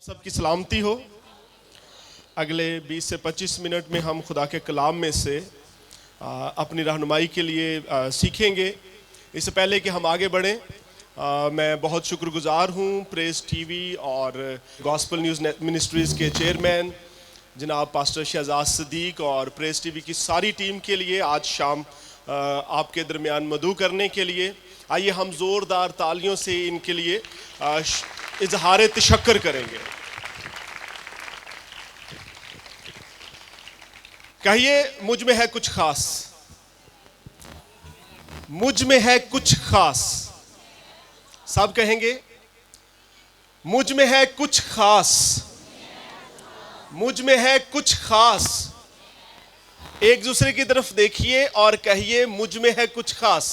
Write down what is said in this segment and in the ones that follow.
सबकी सलामती हो। अगले 20 से 25 मिनट में हम खुदा के कलाम में से अपनी रहनुमाई के लिए सीखेंगे। इससे पहले कि हम आगे बढ़ें, मैं बहुत शुक्रगुजार हूँ प्रेस टीवी और गॉस्पल न्यूज़ मिनिस्ट्रीज़ के चेयरमैन जनाब पास्टर शहजाद सदीक और प्रेस टीवी की सारी टीम के लिए आज शाम आपके दरमियान मदू करने के लिए। आइए हम ज़ोरदार तालियों से इनके लिए इजहार तशक्कुर करेंगे। कहिए, मुझ में है कुछ खास, मुझ में है कुछ खास। सब कहेंगे, मुझ में है कुछ खास, मुझ में है कुछ खास। एक दूसरे की तरफ देखिए और कहिए, मुझ में है कुछ खास।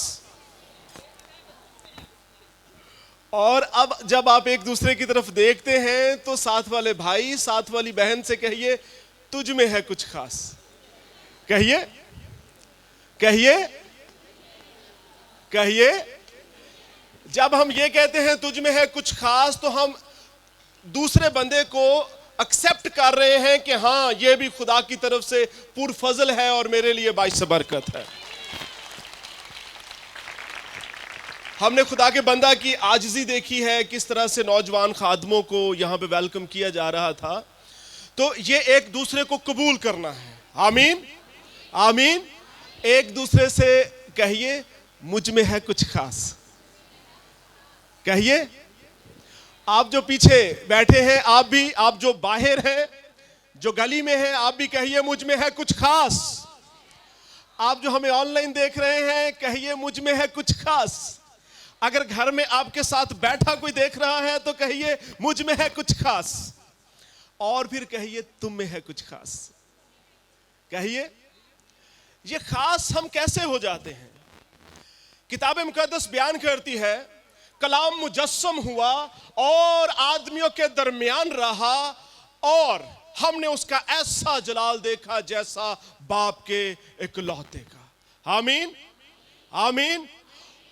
और अब जब आप एक दूसरे की तरफ देखते हैं तो साथ वाले भाई, साथ वाली बहन से कहिए, तुझ में है कुछ खास। कहिए, कहिए, कहिए। जब हम ये कहते हैं तुझ में है कुछ खास, तो हम दूसरे बंदे को एक्सेप्ट कर रहे हैं कि हाँ, ये भी खुदा की तरफ से पुरफजल है और मेरे लिए बाइस बरकत है। हमने खुदा के बंदा की आजिज़ी देखी है, किस तरह से नौजवान खादमों को यहाँ पे वेलकम किया जा रहा था। तो ये एक दूसरे को कबूल करना है। आमीन, आमीन। एक दूसरे से कहिए, मुझ में है कुछ खास। कहिए। आप जो पीछे बैठे हैं, आप भी, आप जो बाहर हैं, जो गली में हैं, आप भी कहिए, मुझ में है कुछ खास। आप जो हमें ऑनलाइन देख रहे हैं, कहिए, मुझ में है कुछ खास। अगर घर में आपके साथ बैठा कोई देख रहा है तो कहिए, मुझ में है कुछ खास। और फिर कहिए, तुम में है कुछ खास। कहिए। ये खास हम कैसे हो जाते हैं? किताब मुकद्दस बयान करती है, कलाम मुजस्सम हुआ और आदमियों के दरमियान रहा और हमने उसका ऐसा जलाल देखा जैसा बाप के इकलौते का। आमीन, आमीन।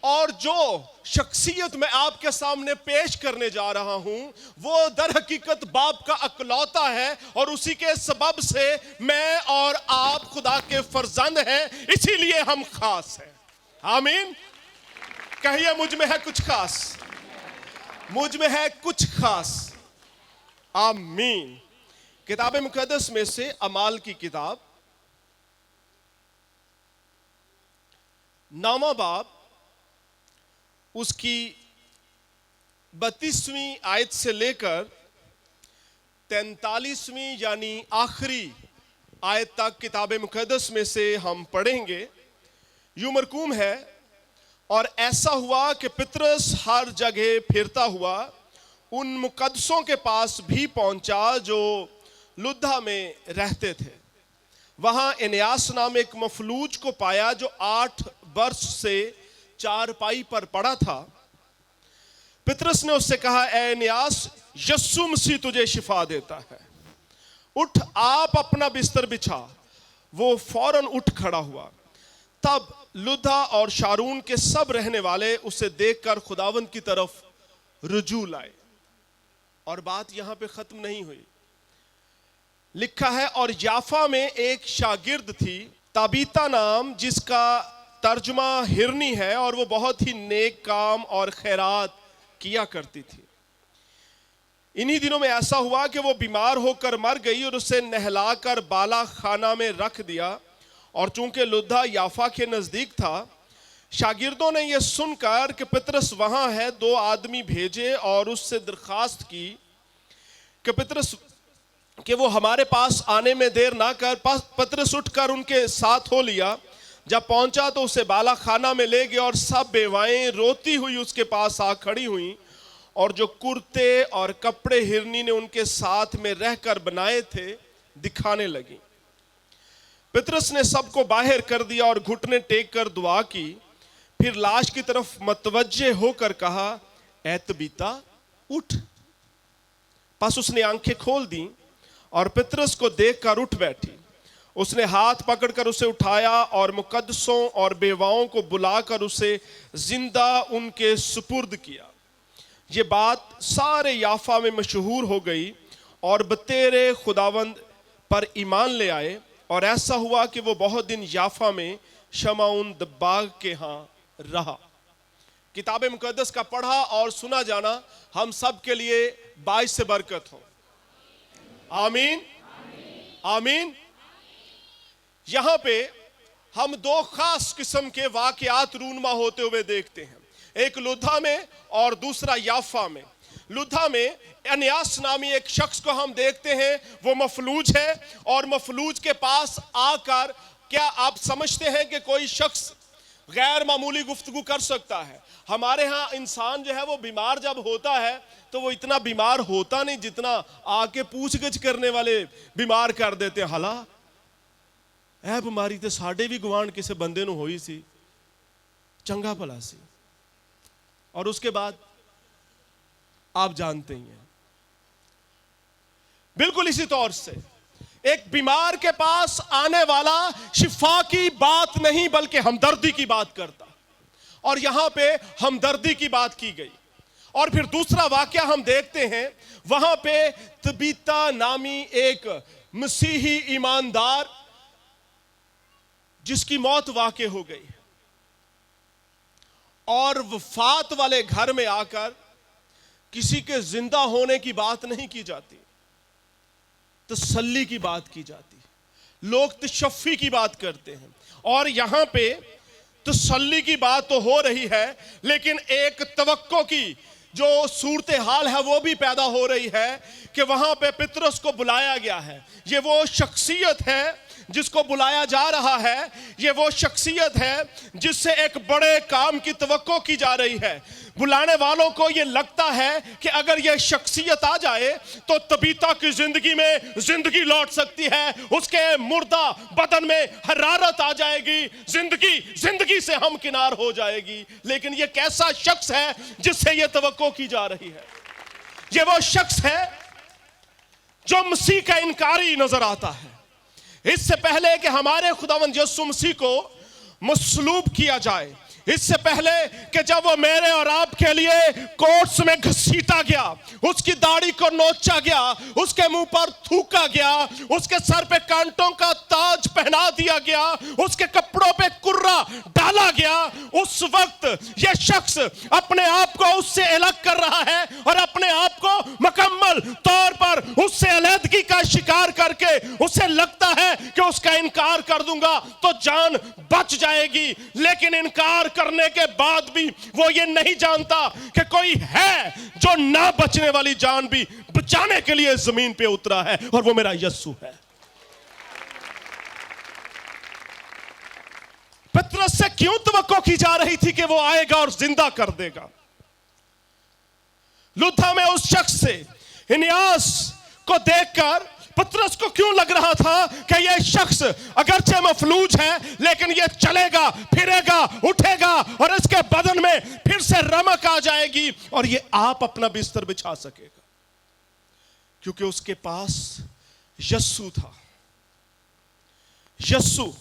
और जो शख्सियत मैं आपके सामने पेश करने जा रहा हूं, वो दर हकीकत बाप का इकलौता है और उसी के सबब से मैं और आप खुदा के फर्जंद हैं, इसीलिए हम खास हैं। आमीन। कहिए, मुझ में है कुछ खास, मुझ में है कुछ खास। आमीन। किताब मुकद्दस में से अमाल की किताब 9वां बाब, उसकी 32वीं आयत से लेकर 43वीं यानी आखिरी आयत तक किताब मुकद्दस में से हम पढ़ेंगे। यूं मरकूम है, और ऐसा हुआ कि पतरस हर जगह फिरता हुआ उन मुकद्दसों के पास भी पहुंचा जो लुद्दा में रहते थे। वहां एनियास नाम एक मफलूज को पाया जो 8 वर्ष से चारपाई पर पड़ा था। पतरस ने उससे कहा, ऐ एनियास, यीशु मसीह तुझे शिफा देता है, उठ, आप अपना बिस्तर बिछा। वो फौरन उठ खड़ा हुआ। तब लुद्दा और शारून के सब रहने वाले उसे देखकर खुदावंद की तरफ रुजू लाए। और बात यहां पे खत्म नहीं हुई। लिखा है, और याफा में एक शागिर्द थी ताबीता नाम, जिसका तर्जुमा हिरनी है, और वो बहुत ही नेक काम और खैरात किया करती थी। इन्हीं दिनों में ऐसा हुआ कि वो बीमार होकर मर गई और उसे नहलाकर बाला खाना में रख दिया। और चूंकि लुद्दा याफा के नजदीक था, शागिर्दों ने यह सुनकर कि पतरस वहां है, 2 आदमी भेजे और उससे दरखास्त की कि पतरस कि वो हमारे पास आने में देर ना कर। पतरस उठकर उनके साथ हो लिया। जब पहुंचा तो उसे बाला खाना में ले गया और सब बेवाएं रोती हुई उसके पास आ खड़ी हुई, और जो कुर्ते और कपड़े हिरनी ने उनके साथ में रहकर बनाए थे दिखाने लगी। पतरस ने सबको बाहर कर दिया और घुटने टेक कर दुआ की। फिर लाश की तरफ मतवज्जे होकर कहा, ऐ तबीता, उठ। बस उसने आंखें खोल दी और पतरस को देखकर उठ बैठी। उसने हाथ पकड़कर उसे उठाया और मुकद्दसों और बेवाओं को बुलाकर उसे जिंदा उनके सुपुर्द किया। ये बात सारे याफा में मशहूर हो गई और बतेरे खुदावंद पर ईमान ले आए। और ऐसा हुआ कि वो बहुत दिन याफा में शमाउन दब्बाग के यहाँ रहा। किताब मुकद्दस का पढ़ा और सुना जाना हम सब के लिए बाइस से बरकत हो। आमीन आमीन। यहां पे हम दो खास किस्म के वाकयात रूनमा होते हुए देखते हैं, एक लुद्धा में और दूसरा याफा में। लुद्धा में एनियास नामी एक शख्स को हम देखते हैं, वो मफलूज है और मफलूज के पास आकर, क्या आप समझते हैं कि कोई शख्स गैर मामूली गुफ्तगू कर सकता है? हमारे यहाँ इंसान जो है वो बीमार जब होता है तो वो इतना बीमार होता नहीं जितना आके पूछगछ करने वाले बीमार कर देते हैं। हाला ए बीमारी तो साढ़े भी गुआंढ किसी बंदे नूं होई सी, चंगा भला सी, और उसके बाद आप जानते ही हैं। बिल्कुल इसी तौर से एक बीमार के पास आने वाला शिफा की बात नहीं बल्कि हमदर्दी की बात करता, और यहां पे हमदर्दी की बात की गई। और फिर दूसरा वाकया हम देखते हैं, वहां पे तबीता नामी एक मसीही ईमानदार जिसकी मौत वाक़ई हो गई, और वफात वाले घर में आकर किसी के जिंदा होने की बात नहीं की जाती, तसल्ली की बात की जाती। लोग तशफ़ी की बात करते हैं, और यहां पे तसल्ली की बात तो हो रही है, लेकिन एक तवक्को की जो सूरत हाल है वो भी पैदा हो रही है कि वहां पे पतरस को बुलाया गया है। ये वो शख्सियत है जिसको बुलाया जा रहा है, ये वो शख्सियत है जिससे एक बड़े काम की तवक्को की जा रही है। बुलाने वालों को ये लगता है कि अगर ये शख्सियत आ जाए तो तबीता की जिंदगी में जिंदगी लौट सकती है, उसके मुर्दा बदन में हरारत आ जाएगी, जिंदगी से हमकिनार हो जाएगी। लेकिन ये कैसा शख्स है जिससे ये तवक्को की जा रही है? ये वो शख्स है जो मसीह का इनकारी नजर आता है। इससे पहले कि हमारे खुदावंद यीशु मसीह को मसलूब किया जाए, इससे पहले कि जब वो मेरे और आपके लिए कोर्स में घसीटा गया, उसकी दाढ़ी को नोचा गया, उसके मुंह पर थूका गया, उसके सर पे कांटों का ताज पहना दिया गया, उसके कपड़ों पे कुर्रा डाला गया, उस वक्त यह शख्स अपने आप को उससे अलग कर रहा है और अपने आप को मुकम्मल तौर पर उससे अलहदगी का शिकार करके उसे लगता है कि उसका इनकार कर दूंगा तो जान बच जाएगी। लेकिन इनकार करने के बाद भी वो ये नहीं जानता कि कोई है जो ना बचने वाली जान भी बचाने के लिए जमीन पे उतरा है, और वो मेरा यीशु है। पतरस से क्यों तवक्को की जा रही थी कि वो आएगा और जिंदा कर देगा? लुद्धा में उस शख्स से एनियास को देखकर पतरस को क्यों लग रहा था कि यह शख्स अगरचे मफलूज है लेकिन यह चलेगा, फिरेगा, उठेगा और इसके बदन में फिर से रमक आ जाएगी और यह आप अपना बिस्तर बिछा सकेगा, क्योंकि उसके पास यस्सु था। यस्सु,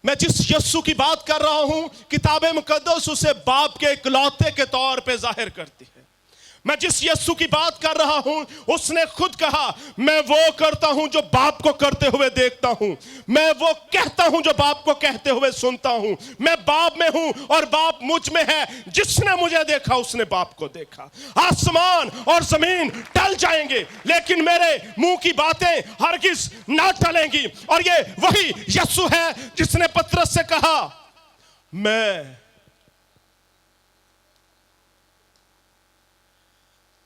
मैं जिस यस्सु की बात कर रहा हूं, किताब मुकद्दस उसे बाप के इकलौते के तौर पे जाहिर करती है। मैं जिस यस्सु की बात कर रहा हूं, उसने खुद कहा, मैं वो करता हूं जो बाप को करते हुए देखता हूं, मैं वो कहता हूं जो बाप को कहते हुए सुनता हूं, मैं बाप में हूं और बाप मुझ में है। जिसने मुझे देखा उसने बाप को देखा। आसमान और जमीन टल जाएंगे लेकिन मेरे मुंह की बातें हरगिज ना टलेंगी। और ये वही यस्सु है जिसने पतरस से कहा, मैं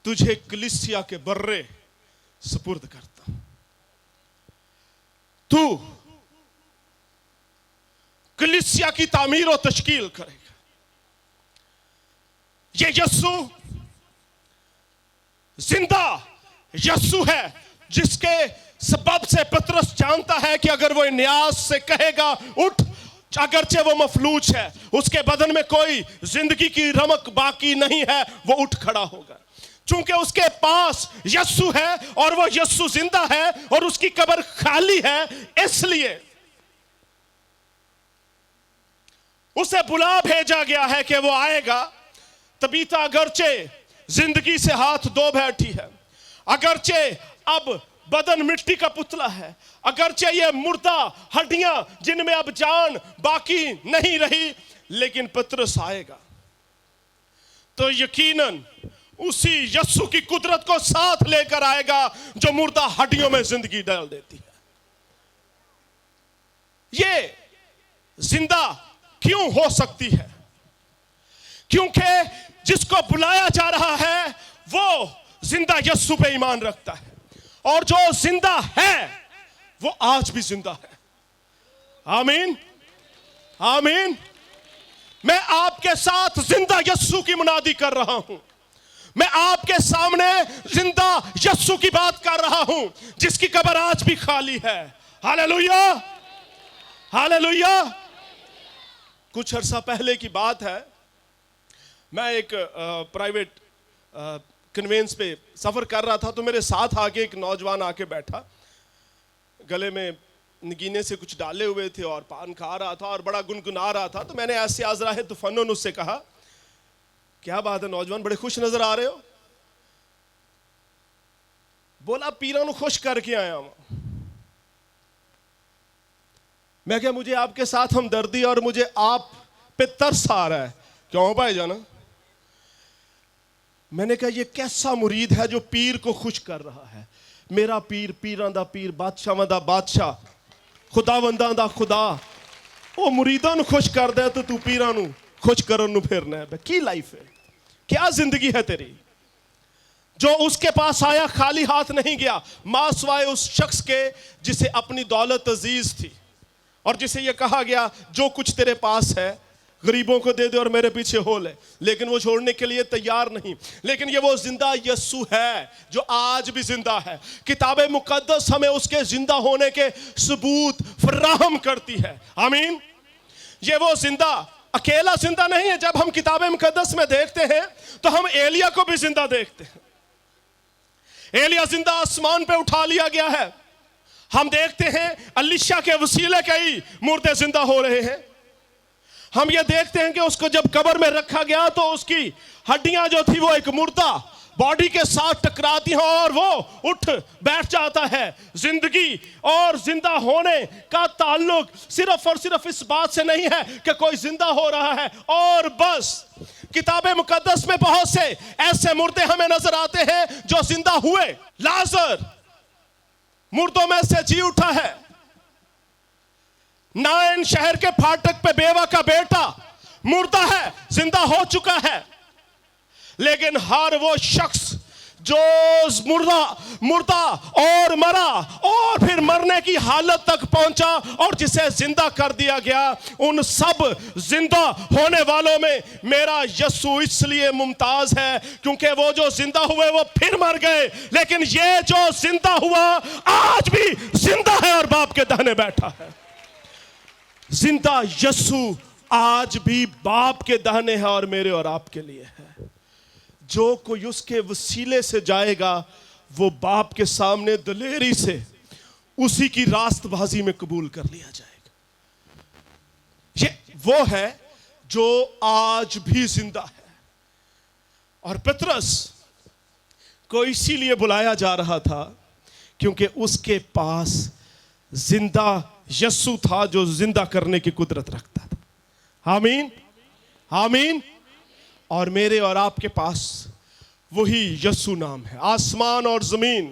तुझे कलीसिया के बर्रे सुपुर्द करता हूं, तू कलीसिया की तामीर और तश्कील करेगा। ये यस्सु जिंदा यस्सु है जिसके सबब से पतरस जानता है कि अगर वो एनियास से कहेगा उठ, अगरचे वो मफलूज है, उसके बदन में कोई जिंदगी की रमक बाकी नहीं है, वो उठ खड़ा होगा। चूंकि उसके पास यस्सु है और वो यस्सु जिंदा है और उसकी कब्र खाली है, इसलिए उसे बुला भेजा गया है कि वो आएगा। तबीता अगरचे जिंदगी से हाथ धो बैठी है, अगरचे अब बदन मिट्टी का पुतला है, अगरचे ये मुर्दा हड्डियां जिनमें अब जान बाकी नहीं रही, लेकिन पतरस आएगा तो यकीनन उसी यीशु की कुदरत को साथ लेकर आएगा जो मुर्दा हड्डियों में जिंदगी डाल देती है। ये जिंदा क्यों हो सकती है? क्योंकि जिसको बुलाया जा रहा है वो जिंदा यीशु पे ईमान रखता है, और जो जिंदा है वो आज भी जिंदा है। आमीन, आमीन। मैं आपके साथ जिंदा यीशु की मुनादी कर रहा हूं। मैं आपके सामने जिंदा यीशु की बात कर रहा हूं, जिसकी कब्र आज भी खाली है। Hallelujah, hallelujah. कुछ अरसा पहले की बात है, मैं एक प्राइवेट कन्वेंस पे सफर कर रहा था, तो मेरे साथ आके एक नौजवान आके बैठा, गले में नगीने से कुछ डाले हुए थे और पान खा रहा था और बड़ा गुनगुना रहा था। तो मैंने ऐसे आजरा तो फनन उससे कहा, क्या बात है नौजवान, बड़े खुश नजर आ रहे हो? बोला पीरा नु खुश करके आया हूं। मैं क्या, मुझे आपके साथ हमदर्दी और मुझे आप पे तरस आ रहा है। क्यों भाई जाना? मैंने कहा ये कैसा मुरीद है जो पीर को खुश कर रहा है। मेरा पीर पीरां दा पीर, बादशाहां दा बादशाह, खुदावंदां दा खुदा, वो मुरीदां नु खुश कर दे तो तू पीरां नु खुश करन नु फिरना है। की लाइफ है, क्या जिंदगी है तेरी? जो उसके पास आया खाली हाथ नहीं गया, मासवाए उस शख्स के जिसे अपनी दौलत अजीज थी और जिसे यह कहा गया जो कुछ तेरे पास है गरीबों को दे दे और मेरे पीछे हो ले, लेकिन वो छोड़ने के लिए तैयार नहीं। लेकिन ये वो जिंदा यीशु है जो आज भी जिंदा है। किताबे मुकद्दस हमें उसके जिंदा होने के सबूत फराहम करती है। आमीन। ये वो जिंदा अकेला जिंदा नहीं है। जब हम किताबे मुकद्दस में देखते हैं तो हम एलिया को भी जिंदा देखते हैं। एलिया जिंदा आसमान पे उठा लिया गया है। हम देखते हैं अलीशा के वसीले कई मुर्दे जिंदा हो रहे हैं। हम ये देखते हैं कि उसको जब कब्र में रखा गया तो उसकी हड्डियां जो थी वो एक मुर्दा बॉडी के साथ टकराती हैं और वो उठ बैठ जाता है। जिंदगी और जिंदा होने का ताल्लुक सिर्फ और सिर्फ इस बात से नहीं है कि कोई जिंदा हो रहा है और बस। किताबे मुकद्दस में बहुत से ऐसे मुर्दे हमें नजर आते हैं जो जिंदा हुए। लाजर मुर्दों में से जी उठा है। नाइन शहर के फाटक पे बेवा का बेटा मुर्दा है, जिंदा हो चुका है। लेकिन हर वो शख्स जो मुर्दा और मरा और फिर मरने की हालत तक पहुंचा और जिसे जिंदा कर दिया गया, उन सब जिंदा होने वालों में मेरा यीशु इसलिए मुमताज है क्योंकि वो जो जिंदा हुए वो फिर मर गए, लेकिन ये जो जिंदा हुआ आज भी जिंदा है और बाप के दाहिने बैठा है। जिंदा यीशु आज भी बाप के दाहिने है और मेरे और आपके लिए है। जो कोई उसके वसीले से जाएगा वो बाप के सामने दलेरी से उसी की रास्तबाजी में कबूल कर लिया जाएगा। ये वो है जो आज भी जिंदा है। और पतरस को इसीलिए बुलाया जा रहा था क्योंकि उसके पास जिंदा यीशु था जो जिंदा करने की कुदरत रखता था। आमीन, आमीन। और मेरे और आपके पास वही यीशु नाम है। आसमान और जमीन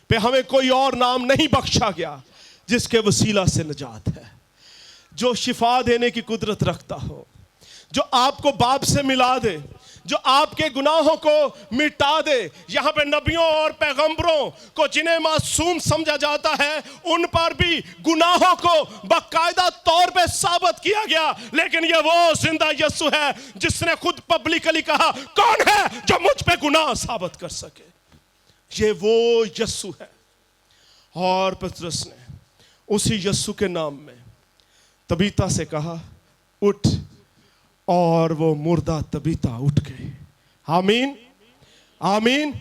पे हमें कोई और नाम नहीं बख्शा गया जिसके वसीला से निजात है, जो शिफा देने की कुदरत रखता हो, जो आपको बाप से मिला दे, जो आपके गुनाहों को मिटा दे। यहां पे नबियों और पैगंबरों को जिन्हें मासूम समझा जाता है उन पर भी गुनाहों को बाकायदा तौर पे साबित किया गया, लेकिन ये वो जिंदा यीशु है जिसने खुद पब्लिकली कहा, कौन है जो मुझ पे गुनाह साबित कर सके? ये वो यीशु है। और पतरस ने उसी यीशु के नाम में तबीता से कहा, उठ, और वो मुर्दा तबीता उठ गई। आमीन, आमीन।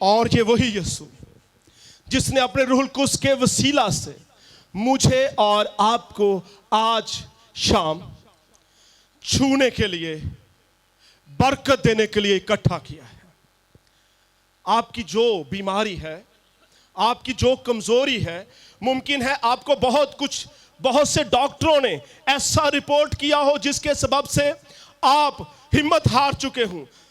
और ये वही यीशु जिसने अपने रूहुल कुद्स के वसीला से मुझे और आपको आज शाम छूने के लिए, बरकत देने के लिए इकट्ठा किया है। आपकी जो बीमारी है, आपकी जो कमजोरी है, मुमकिन है आपको बहुत से डॉक्टरों ने ऐसा रिपोर्ट किया हो जिसके सबब से आप हिम्मत हार चुके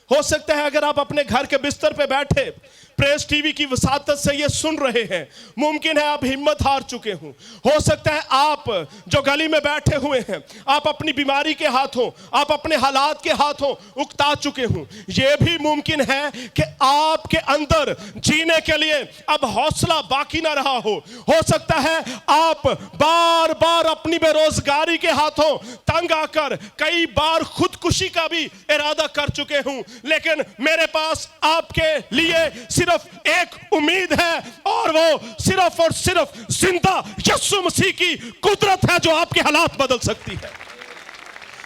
हो सकता है अगर आप अपने घर के बिस्तर पे बैठे प्रेस टीवी की वसातत से ये सुन रहे हैं, मुमकिन है आप हिम्मत हार चुके हो सकता है आप जो गली में बैठे हुए हैं, आप अपनी बीमारी के हाथों, आप अपने हालात के हाथों उकता चुके हो। ये भी मुमकिन है कि आपके अंदर जीने के लिए अब हौसला बाकी ना रहा हो सकता है आप बार बार अपनी बेरोजगारी के हाथों तंग आकर कई बार खुदकुशी का भी इरादा कर चुके हूं, लेकिन मेरे पास आपके लिए सिर्फ एक उम्मीद है और वो सिर्फ और सिर्फ जिंदा यीशु मसीह की कुदरत है जो आपके हालात बदल सकती है।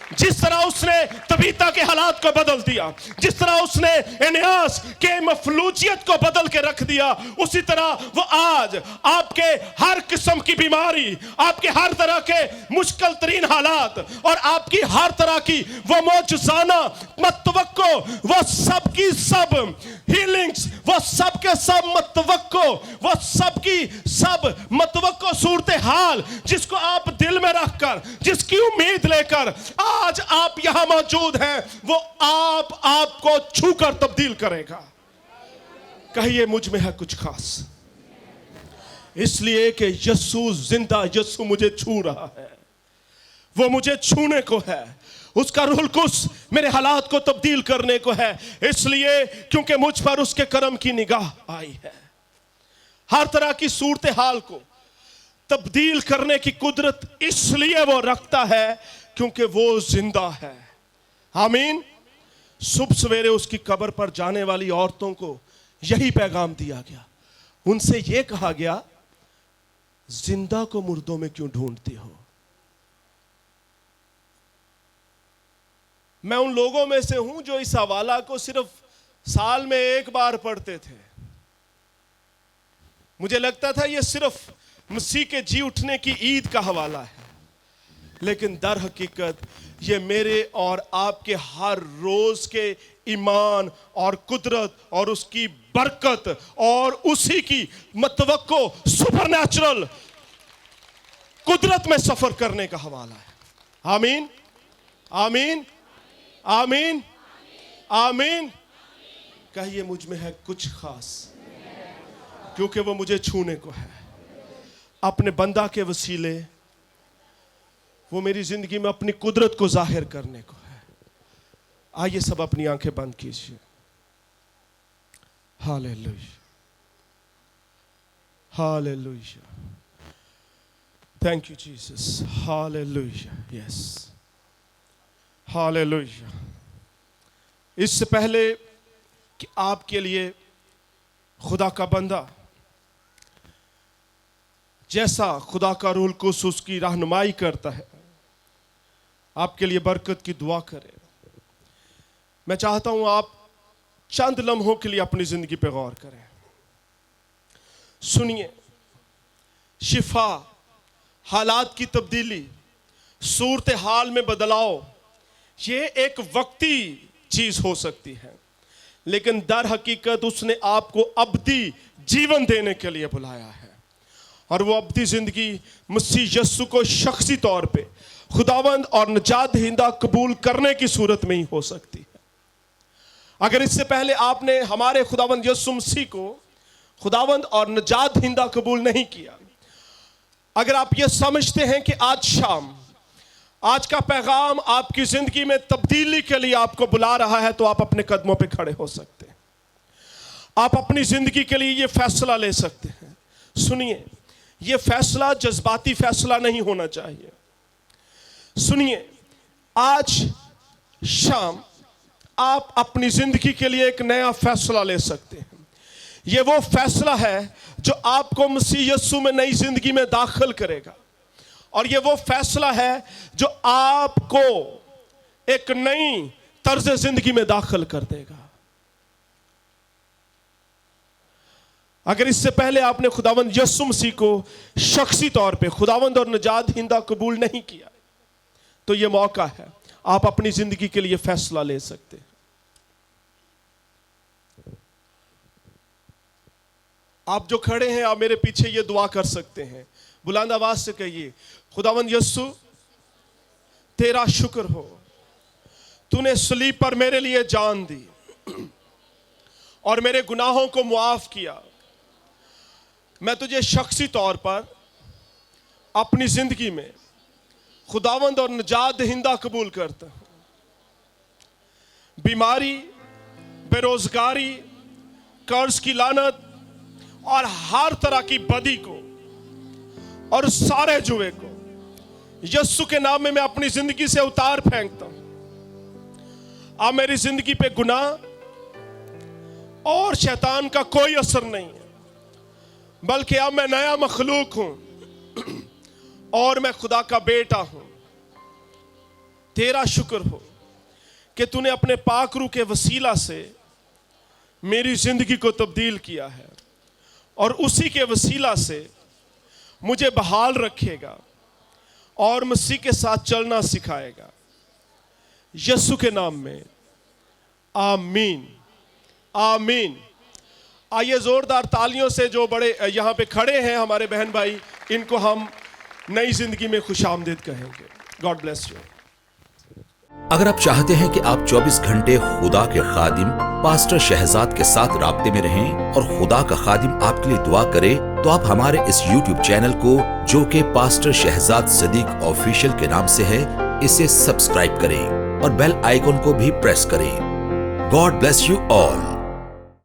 जिस तरह उसने तबीता के हालात को बदल दिया, जिस तरह उसने एनियास के मफलूजियत को बदल के रख दिया, उसी तरह वो आज आपके हर किस्म की बीमारी, आपके हर तरह के मुश्किल तरीन हालात और आपकी हर तरह की वो मौजूदाना मतवक्को, वो सब की सब हीलिंग्स, वो सब के सब मतवक्को, वो सब की सब मतवक्को सूरत हाल जिसको आप दिल में रखकर, जिसकी उम्मीद लेकर आज आप यहां मौजूद हैं, वो आपको छूकर तब्दील करेगा। कहिए मुझ में है कुछ खास, इसलिए कि यीशु जिंदा, यीशु मुझे छू रहा है, वो मुझे छूने को है, उसका रूह कुछ मेरे हालात को तब्दील करने को है, इसलिए क्योंकि मुझ पर उसके करम की निगाह आई है। हर तरह की सूरत हाल को तब्दील करने की कुदरत इसलिए वो रखता है क्योंकि वो जिंदा है। आमीन। सुबह सवेरे उसकी कब्र पर जाने वाली औरतों को यही पैगाम दिया गया, उनसे यह कहा गया, जिंदा को मुर्दों में क्यों ढूंढती हो। मैं उन लोगों में से हूं जो इस हवाला को सिर्फ साल में एक बार पढ़ते थे। मुझे लगता था यह सिर्फ मसीह के जी उठने की ईद का हवाला है, लेकिन दर हकीकत ये मेरे और आपके हर रोज के ईमान और कुदरत और उसकी बरकत और उसी की मतवक्को सुपरनैचुरल कुदरत में सफर करने का हवाला है। आमीन, आमीन, आमीन, आमीन। कहिए मुझ में है कुछ खास, क्योंकि वो मुझे छूने को है। अपने बंदा के वसीले वो मेरी जिंदगी में अपनी कुदरत को जाहिर करने को है। आइए सब अपनी आंखें बंद कीजिए। Hallelujah, hallelujah, thank you Jesus, hallelujah, yes, hallelujah. इससे पहले कि आपके लिए खुदा का बंदा जैसा खुदा का रूह कुद्दूस उसकी रहनुमाई करता है, आपके लिए बरकत की दुआ करे, मैं चाहता हूं आप चंद लम्हों के लिए अपनी जिंदगी पे गौर करें। सुनिए, शिफा, हालात की तब्दीली, सूरत हाल में बदलाव, ये एक वक्ती चीज हो सकती है, लेकिन दर हकीकत उसने आपको अब्दी जीवन देने के लिए बुलाया है, और वो अब्दी जिंदगी मसीह यीशु को शख्सी तौर पे खुदावंद और निजात दहिंदा कबूल करने की सूरत में ही हो सकती है। अगर इससे पहले आपने हमारे खुदावंद यीशु मसीह को खुदावंद और निजात दहिंदा कबूल नहीं किया, अगर आप ये समझते हैं कि आज शाम, आज का पैगाम आपकी जिंदगी में तब्दीली के लिए आपको बुला रहा है, तो आप अपने कदमों पे खड़े हो सकते हैं। आप अपनी जिंदगी के लिए ये फैसला ले सकते हैं। सुनिए, ये फैसला जज्बाती फैसला नहीं होना चाहिए। सुनिए, आज शाम आप अपनी जिंदगी के लिए एक नया फैसला ले सकते हैं। ये वो फैसला है जो आपको मसीह यीशु में नई जिंदगी में दाखिल करेगा, और ये वो फैसला है जो आपको एक नई तर्ज जिंदगी में दाखिल कर देगा। अगर इससे पहले आपने खुदावंद यीशु मसीह को शख्सी तौर पे खुदावंद और निजात दहिंदा कबूल नहीं किया, तो यह मौका है, आप अपनी जिंदगी के लिए फैसला ले सकते हैं। आप जो खड़े हैं, आप मेरे पीछे ये दुआ कर सकते हैं। बुलंद आवाज से कहिए, खुदावंद यीशु तेरा शुक्र हो, तूने सलीब पर मेरे लिए जान दी और मेरे गुनाहों को मुआफ किया। मैं तुझे शख्सी तौर पर अपनी जिंदगी में खुदावंद और निजात दहिंदा कबूल करता हूं। बीमारी, बेरोजगारी, कर्ज की लानत और हर तरह की बदी को और सारे जुए को यीशु के नाम में मैं अपनी जिंदगी से उतार फेंकता हूं। अब मेरी जिंदगी पे गुनाह और शैतान का कोई असर नहीं है, बल्कि अब मैं नया मखलूक हूं और मैं खुदा का बेटा हूं। तेरा शुक्र हो कि तूने अपने पाक रूह के वसीला से मेरी जिंदगी को तब्दील किया है और उसी के वसीला से मुझे बहाल रखेगा और मसीह के साथ चलना सिखाएगा। यीशु के नाम में आमीन, आमीन। आइए जोरदार तालियों से जो बड़े यहाँ पे खड़े हैं हमारे बहन भाई, इनको हम नई जिंदगी में खुशामदीद कहेंगे। God bless you. अगर आप चाहते हैं कि आप 24 घंटे खुदा के खादिम पास्टर शहजाद के साथ राब्ते में रहें और खुदा का खादिम आपके लिए दुआ करे, तो आप हमारे इस YouTube चैनल को, जो कि पास्टर शहजाद सदीक ऑफिशियल के नाम से है, इसे सब्सक्राइब करें और बेल आइकन को भी प्रेस करें। God bless you all.